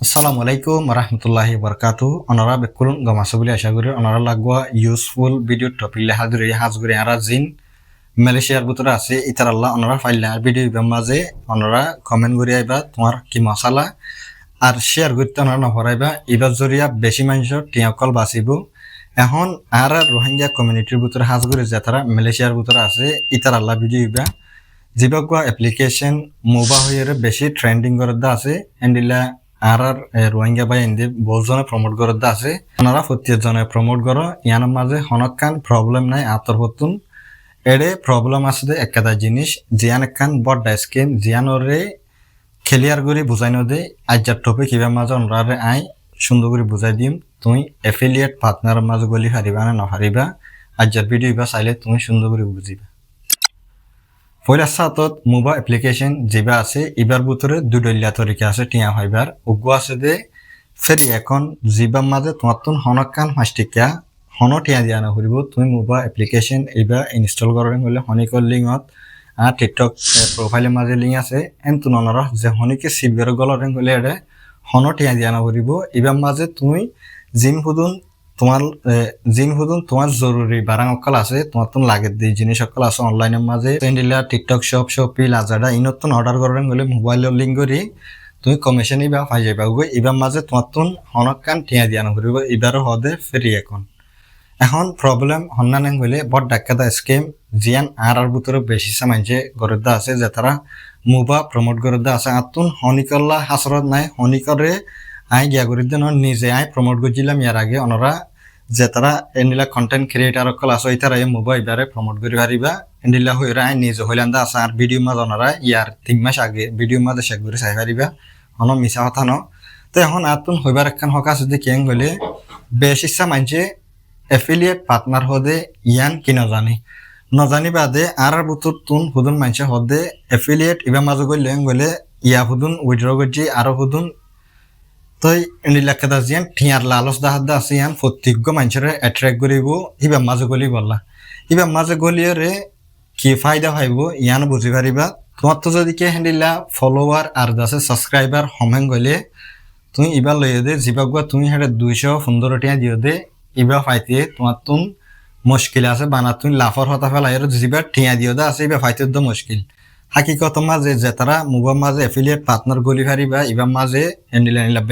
আসসালামু আলাইকুম রহমতুল্লাহি বরকাতু অনারা বেকুল গমাসো বলে আশা করি অনারা লাগোয়া ইউজফুল ভিডিও টপিক লে হাজগুড়ি আরা জিন মালয়েশিয়ার ভিতরে আছে ইতার আল্লাহ অনারা ফাইলে আর ভিডিও মাঝে অনারা কমেন্ট করি আইবা তোমার কি মশালা আর শেয়ার করতে অনারা নভরাইবা এবার জরিয়া বেশি মানুষ টিয়াকল বাঁচিব এখন আর রোহিঙ্গা কমিউনিটির ভিতরে হাজগুড়ি যে তারা মালয়েশিয়ার ভিতরে আছে ইতার আল্লাহ ভিডিও ইবা যেবাগুয়া অ্যাপ্লিকেশন মোবা হয়ে বেশি ট্রেন্ডিং করার আছে এন্ডিলা আর রোহিঙ্গা বাই এন্দি বহুজনে প্রমোট করার আছে ওনারা 40 জনে প্রমোট করো ইয়ানোর মাঝে হনকান প্রবলেম নাই আতর হতুন এডে প্রবলেম আছে একটা জিনিস জিয়ান একখান বড় স্কিম জিয়ানোরে ক্লিয়ার করে বুঝাই দে আজ্জার টপিক কিভাবে মাঝে ওনারে আই সুন্দর করে বুঝাই দিম তুমি এফিলিয়েট পার্টনার মাঝে গলি হারিবা না নহারিবা আজ্জার ভিডিও বা চাইলে তুমি সুন্দর করে বুঝিবা পয়লা সাতত মোবা অ্যাপ্লিকেশন যেবা আছে এবার ভিতরে দুডলিয়া তরিকা আছে টিয়া হইবার উগ্র আছে দে ফেরি এখন জিবার মাঝে তোমার তুন হনকান মাস্টিকা হন টিয়া দিয়া না করিব তুমি মোবা অ্যাপ্লিকেশন এবার ইনস্টল করেন হলে হনিকর লিঙ্কত আর টিকটক প্রোফাইলের মাঝে লিঙ্ক আছে এন তুনরা যে হনিকে সিবিআর গলরেন হলে এটা হন টিয়া দিয়া না করিব এবার মাঝে তুমি জিন হুদুন তোমার জরুরি বারাং অকল আছে তোমার তো লাগে দিয়ে জিনিস অকল আছে অনলাইনের মাঝে সেন্ডিলা টিকটক শপি লাজাডা ইনতন অর্ডার করেন গেলে মোবাইলের লিঙ্ক করি তুমি কমিশন ইবা পাই যাইবা গো এবার মাঝে তোমার তো হনকান টিয়া দিয়া নকরিব এবারও হদে ফ্রি এখন প্রবলেম হন্না নেন গেলে বড় ডাক্কাদা স্কিম জিয়ান আর ভিতরে বেশি সামাইছে গরদা আছে যে তারা মোবা প্রমোট গরদা আছে আতুন হনিকল্লা হাসরত নাই হনিকরে আই গিয়া করি দেন নিজে আই প্রমোট করছিলাম ইয়ার আগে ওনারা যে তারা এনিলা কন্টেন্ট ক্রিয়েটার অকল আছে তারা এই মোবাইল এবারে প্রমোট করি পারিবা এনিলা হইরা আই নিজে হইলাম আছে আর ভিডিও মাঝ ওনারা ইয়ার 3 মাস আগে ভিডিও মাঝে শেষ করে চাই পারিবা অন মিছা কথা ন তো এখন আতুন হইবার একখান হক আছে যে কেন গেলে বেশ ইচ্ছা মানছে এফিলিয়েট পার্টনার হদে ইয়ান কি নজানি বাদে আর বুতুর তুন হুদুন মানছে হদে এফিলিয়েট ইবা মাঝে গলে ইয়া হুদুন উইড্র করছি আরো হুদুন তই নীলাক্ষেদা জিয়ান ঠিয়ার লালস দাহাদা আছে ইয়ান প্রত্যেক মানুষের অ্যাট্রাক্ট করিব ইবা মাঝে গলি বললা ইবা মাঝে গলিয়রে কি ফায়দা হইব ইয়ান বুঝি পারিবা তোমার তো যদি কে হ্যান্ডিলা ফলোয়ার আর আছে সাবস্ক্রাইবার হমেন গলে তুমি ইবা লইয়ে দে জিবাগুয়া তুমি হেঁটে 215 টিয়া দিও দে ইবা ফাইতে তোমার তুন মুশকিল আছে বানা তুমি লাফর হতা ফেলা এর জিবা ঠিয়া দিও দা আছে ইবা ফাইতে তো মুশকিল হাকিকত মাঝে যে তারা মোবার মাঝে এফিলিয়েট পার্টনার গলি পারিবা ইবার মাঝে এনিলা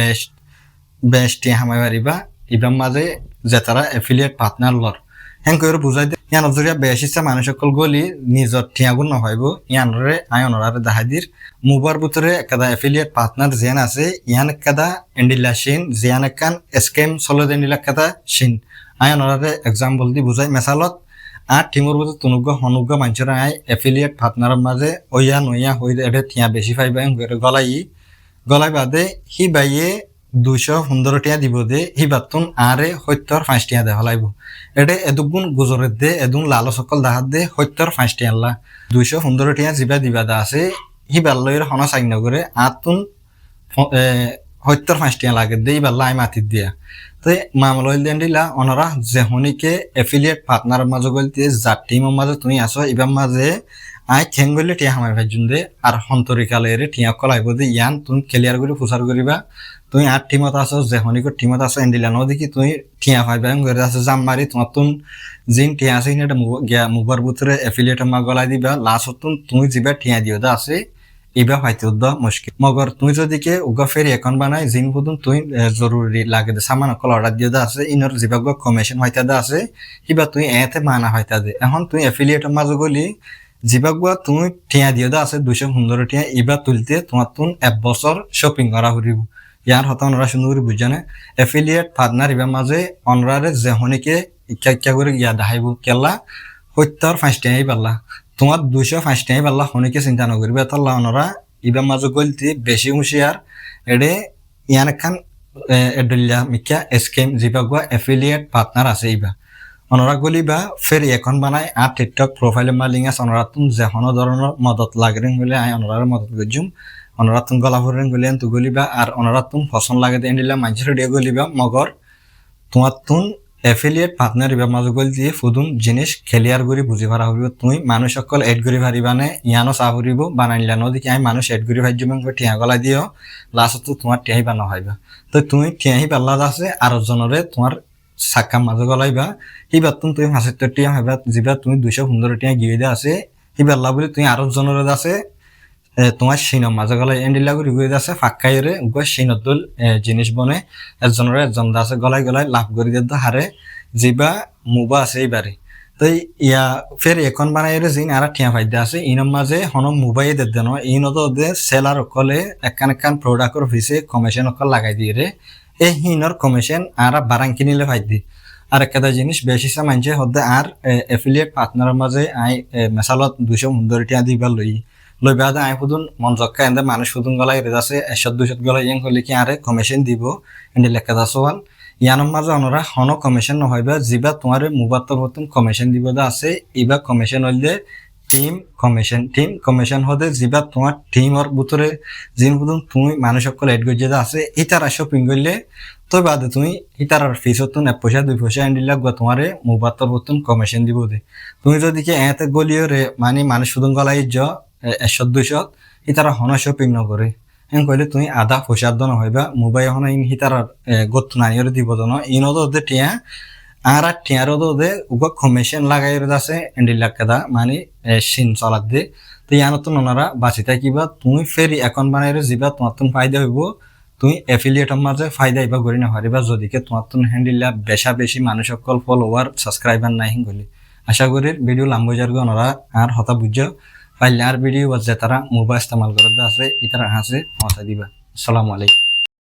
বেস্ট হামাই পারিবা ইবার মাঝে যে তারা এফিলিয়েট পার্টনার লর হেন করে বুঝাই দিয়ে ইয়ান জরিয়া বেশ ইচ্ছা মানুষ সকল গলি নিজর ঠিয়াগুন নহইব ইয়ানরে আয়নরারে দাহাদির মোবার ভিতরে একটা এফিলিয়েট পার্টনার জিয়ান আছে ইয়ান একটা এন্ডিলা শিন জিয়ান একান স্কেম চলে এন্ডিলা একটা শিন আয়নরারে এক্সাম্পল দি বুঝাই মেসালত আর টিমর মধ্যে তুনুগ্য হনুগ্য মানুষেরা আই এফিলিয়েট পার্টনারের মাঝে ওইয়া নইয়া হই এটা ঠিয়া বেশি পাইবা গলাই বাদে হি বাইয়ে 215 টিয়া দিব দে হি বাতুন আরে 75 টিয়া দে হলাইব এটা এদুগুণ গুজরের দে এদুন লাল সকল দাহাত দে 75 টিয়া আল্লাহ 215 টিয়া জিবা দিবা দা আছে হি বাল্লয়ের হনা সাইন করে আতুন 75 টিয়া লাগে দে বাল্লা আই মাতি দিয়া তো মামলইল দেন্ডিলা ওনারা যে হনিকে এফিলিয়েট পার্টনার মাঝে গলতে যার টিমের মাঝে তুমি আসো এবার মাঝে আই খেঙ্গলে টিয়া হামাই ভাইজুন দে আর হন্তরিকালে টিয়া কলাইব দে ইয়ান তুমি ক্লিয়ার করে প্রচার করিবা তুমি আর টিমত আসো যে হনিকর টিমত আসো এন্ডিলা ন দেখি তুমি টিয়া পাইবা ঘরে আছে জাম মারি তোমার তুন জিন টিয়া আছে এটা মুবার ভিতরে এফিলিয়েটের মা গলাই দিবা লাস্ট তুমি যিবা টিয়া দিও দা আছে ইবা হয়তো মুশকিল মগর তুমি যদি কে উগা ফেরি এখন বানাই জিন বুদুন তুই জরুরি লাগে দে সামান অকল অর্ডার দিয়ে দা আছে ইনর জিবাগ কমিশন হইতা দা আছে কিবা তুই এতে মানা হইতা দে এখন তুই এফিলিয়েটের মাঝে গলি জিবাগুয়া তুমি ঠিয়া দিয়ে দা আছে 215 টিয়া ইবা তুলতে তোমার তুন 1 বছর শপিং করা হরিব ইয়ার হতা ওনারা সুন্দর করে বুঝানে এফিলিয়েট পার্টনার ইবা মাঝে অনরারে যে হনিকে ইচ্ছা করে গিয়া দেখাইব কেলা 75 টিয়াই পারলা তোমার 205 টিয়াই পারলা হনিকে চিন্তা নকরিবা তাল্লা ওনারা ইবা মাঝে গলতে বেশি হুঁশিয়ার এডে ইয়ান খান এডলিয়া মিকা স্কিম জিবাগুয়া এফিলিয়েট পার্টনার আছে ইবা ওনারা গলিবা ফের এখন বানাই আর টিকটক প্রোফাইলে মালিং আছে ওনারা তুম যে কোনো ধরনের মদত লাগেন বলে আই ওনারা মদত করছুম ওনারা তুম গলা ভরেন গলিয়ান তু গলিবা আর ওনারা তুম ফসল লাগে দিয়ে নিলাম মানুষের দিয়ে গলিবা মগর তোমার তুন এফিলিয়েট পার্টনার ইবা মাঝে গল দিয়ে ফুদুন জিনিস ক্লিয়ার করে বুঝি পারা হইব তুই মানুষ সকল এড করি পারিবানে ইয়ানো চা ফুরিব বানাইলা নদীকে আমি মানুষ এড করি ভাজ্য মাংস টিয়া গলা দিও লাস্টত তোমার টিয়াই বানা হইবা তো তুমি টিয়াহি পাল্লা আছে আর জনরে তোমার সাক্কাম মাঝে গলাইবা হিবার তুমি 75 টিয়া হইবা যিবা তুমি 215 টিয়া গিয়ে দে আছে হিবাল্লা বলে তুমি আরো জনরে আছে তোমার সিনম মাঝে গলায় এন্ডিলা করে গিয়ে আছে ফাক্কাইরে উগা সিনদুল জিনিস বনে একজনের একজন আছে গলায় গলায় লাভ করে দিতে হারে যিবা মুবা আছে এইবারে তো ইয়া ফের এখন বানাইরে জিন আর টিয়া ফাইদা আছে ইনম মাঝে হন মুবাই দে দেন ইনতো দে সেলার অকলে একখান প্রোডাক্টর অফিসে কমিশন অকল লাগাই দিয়ে রে এই হিনর কমিশন আর বারাং কিনিলে ফাইদি আর একটা জিনিস বেশি মানছে হতে আর এফিলিয়েট পার্টনারের মাঝে আই মেসালত 215 টিয়া দিবা লই বাদে আই ফুদুন মন জক্কা এন্দে মানুষ ফুদুন গলাই রেজাছে 100-200 গলাই ইং হলে কি আরে কমিশন দিব এন্ডি লেখা দাসওয়াল ইয়ানোর মাঝে অনরা হন কমিশন নহইবা যিবা তোমার মুবাত্ত বর্তন কমিশন দিব দা আছে ইবা কমিশন হইলে টিম কমিশন হদে যিবা তোমার টিমর ভিতরে জিন ফুদুন তুমি মানুষ সকল এড গজে দা আছে ইতারা শপিং করলে তো বাদে তুমি ইতারার ফিস হতুন 1 পয়সা 2 পয়সা এন্ডি লাগবা তোমার মুবাত্ত বর্তন কমিশন দিব দে তুমি যদি কি এতে গলিও রে মানে মানুষ ফুদুন গলাই 100-200 ইতারা হন শপিং নকরে এন কইলে তুমি আধা পয়সার দন হইবা মোবাইল হন ইন হিতারার গত নানিয়র দিব দন ইনদ দে টিয়া আর টিয়ার দে উগা কমিশন লাগাইর আছে এন্ডি লাগাদা মানে সিন চলাত দে তো ইয়ানত ননারা বাঁচি থাকিবা তুমি ফেরি অ্যাকাউন্ট বানাইরে যিবা তোমার তুন ফায়দা হইব তুমি এফিলিয়েটর মাঝে ফায়দা ইবা করি না হারিবা যদিকে তোমার তুন হ্যান্ডিলা বেশি মানুষ সকল ফলোয়ার সাবস্ক্রাইবার নাই হিঙ্গলি আশা করি ভিডিও লাম্বজার গনরা আর হতা বুঝ পাইলে আর ভিডিও বাজে তারা মোবাইল ইস্তেমাল করতে আছে ইতারা হাসে পৌঁছা দিবা। আসসালামু আলাইকুম।